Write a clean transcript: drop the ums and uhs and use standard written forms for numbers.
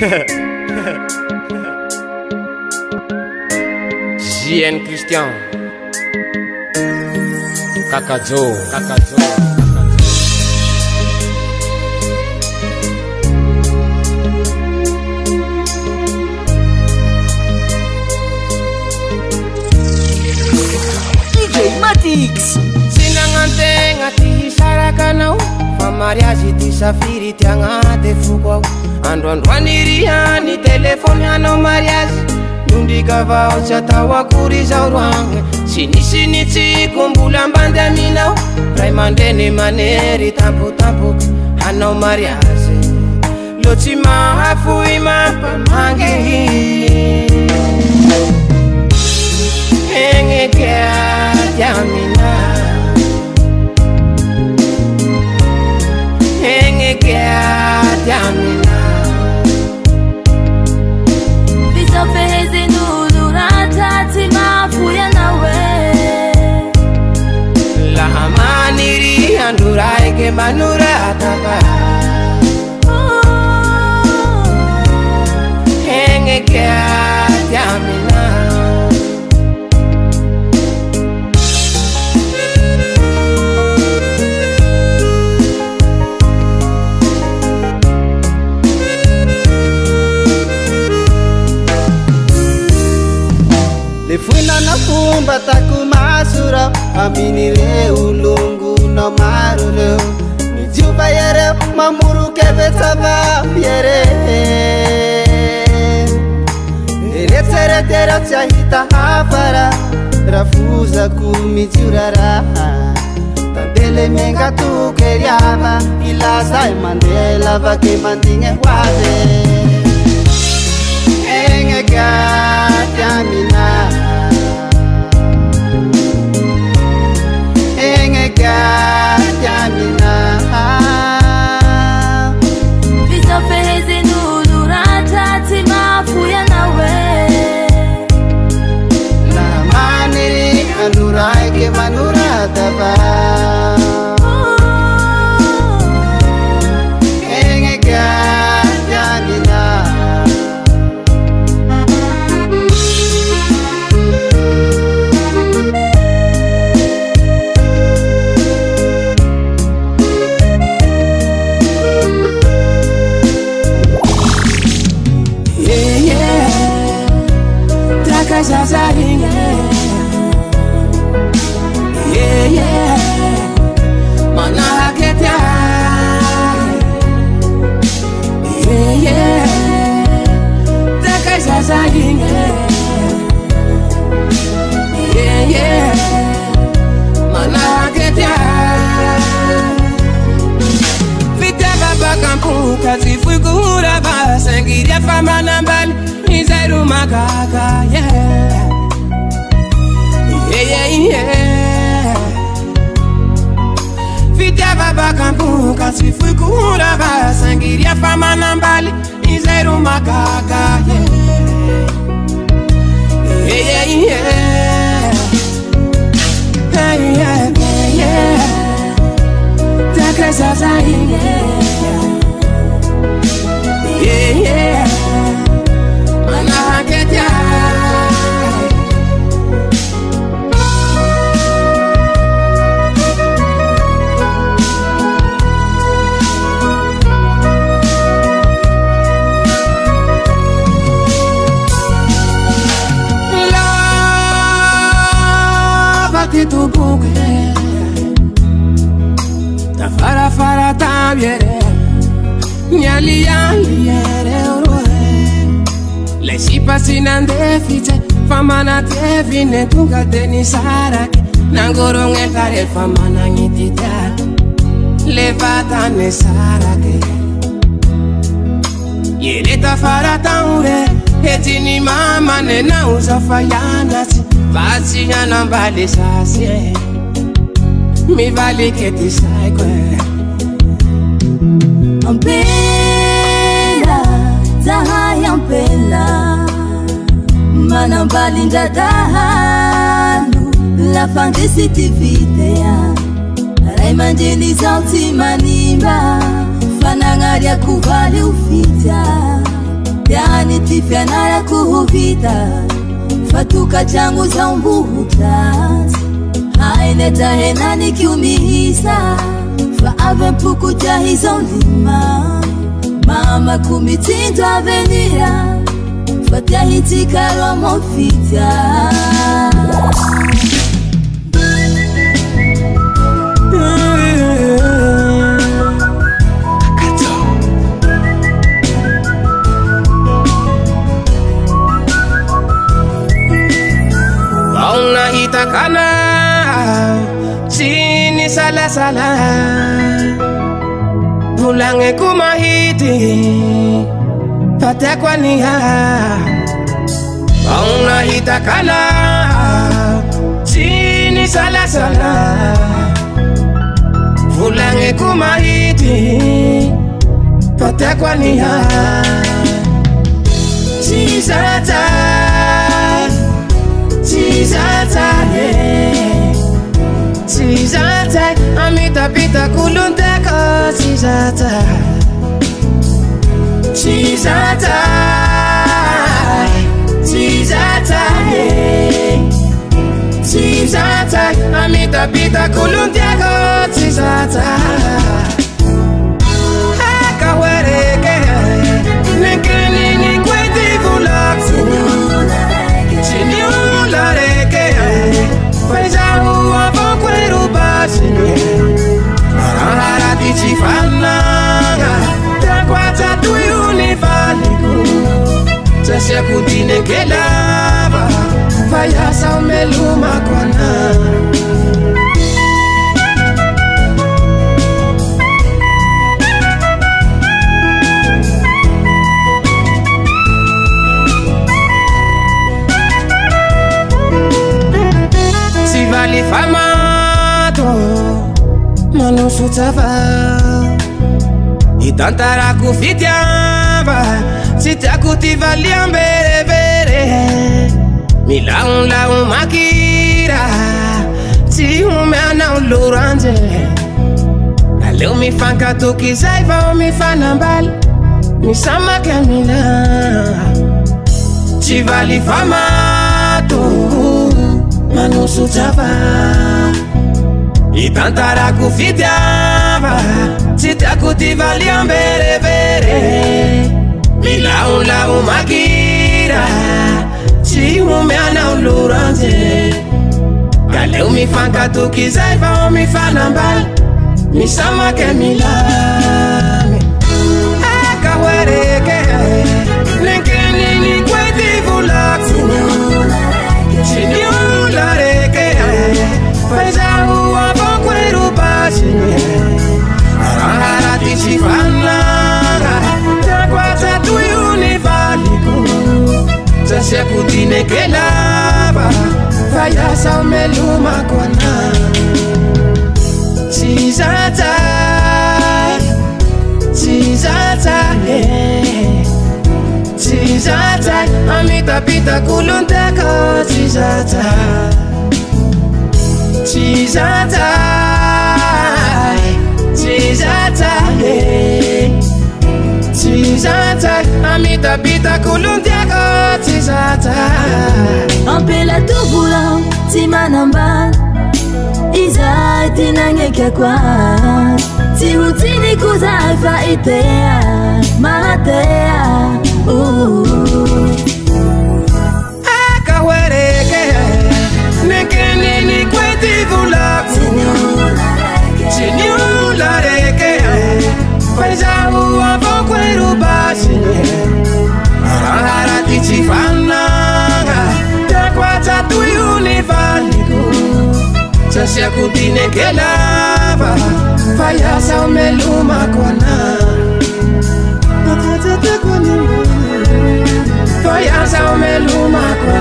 JN Christian Kakajo DJ Matix Sinanganteng ati sarakanao fa mariage ty safiri ty agnaty foko androandroany rihany telefony anao mariage nondrika vao tsy atao akory zao roagny sinisinitsiko mbola ambandy aminao ray mandreny manery tampotampoky anao mariage lo tsy mahafoy mampamangy egny kiady amina egny kiady amina Visofeheze nurata tsy mahafoy anao laha maniry andro raiky manorata fa egny kiady amina le foinana fomba tako masora aminy reo longo na maro reo mijiova ereo mamoroky avetsava ere eretseretereo tsy ahita hafara rafozako mijiorara tandele mengatoky eriava ilazay mandeha lavake mandigny hoave egny kiady amina egny kiady amina Visofeheze nurata tsy mahafoy anao laha maniry andro raiky manorata va egny kiady amina Zazarinha manahaketia taka zazarinha manahaketia fitiava bakampuka tsy foy kuhura basangiria famanambali izero magaga fitiava bakampuka tsy foy kuhura basangiria famanambali izero magaga taka zazarinha manahaketia tubuke ta fara fara ta viere nyali le si pasina ndefice famana te vine tunga deni sarake nangoro ngentare famana ngitita le vata ne sarake yele ta fara ta ure etini mama ne na uzafayana Vasi yana mbali sasye mi vali keti saikwe Ampela zahaya ampela mana mbali ndadahanu la fantasivite ya rai manjeli zauti manimba fanangaria kuvali ufita Yani tifyanara kuhuvita fatuka changu za umbuhutas haineta henani kiumihisa fa ave mpuku jahiza ulima mama kumitinto avenira fatia hitika romo fita Itakana sini salah pulange kumahiti patekwa niha bauna itakana sini salah pulange kumahiti patekwa niha Chisata Chisata, amita pita kulunteko Chisata Chisata Chisata Chisata, amita pita kulunteko Chisata Akawereke Nekeni ni kweti vulaku Faizahu avokweru basine Ararati chifananga Takwata tuyuni valiku Tasya kutine kelava Fayasa umeluma kwana Vali famato Manusu tava Itantara kufitiava Sita kutivali ambere bere Milaun laun makira Si umeana uluranje Aleu mi fanka tuki zaiva o mi fanambal Mi sama kamila Si vali famato Manusu tava Itantara kufitiava Sita kutivali ambere bere Milaun laun makira Si umeana uluranje Galeu mi fanka tuki zaiva o mi fanambal Mi sama kamila Akawereke Nenkeni ni kweti vulaku Chini ulareke Faizahu avokweru basine Ararati chifananga Takwata tuyuni valiku Tasya kutine kelava Fayasa umeluma kwana Chisata Chisata Chisata amita pita kulunteko Chisata Chisata Chisata Chisata amita pita kulunteko Chisata Ampela tubula timanamba Iza tinangeke kwa Tihutini kuzaifa itea Mahatea Akawereke Nekeni ni kweti vulaku Chini ulareke Faizahu avokweru basine Ararati chifananga Takwata tuyuni valiku Tasya kutine kelava Fayasa umeluma kwana Fayasa umeluma kwana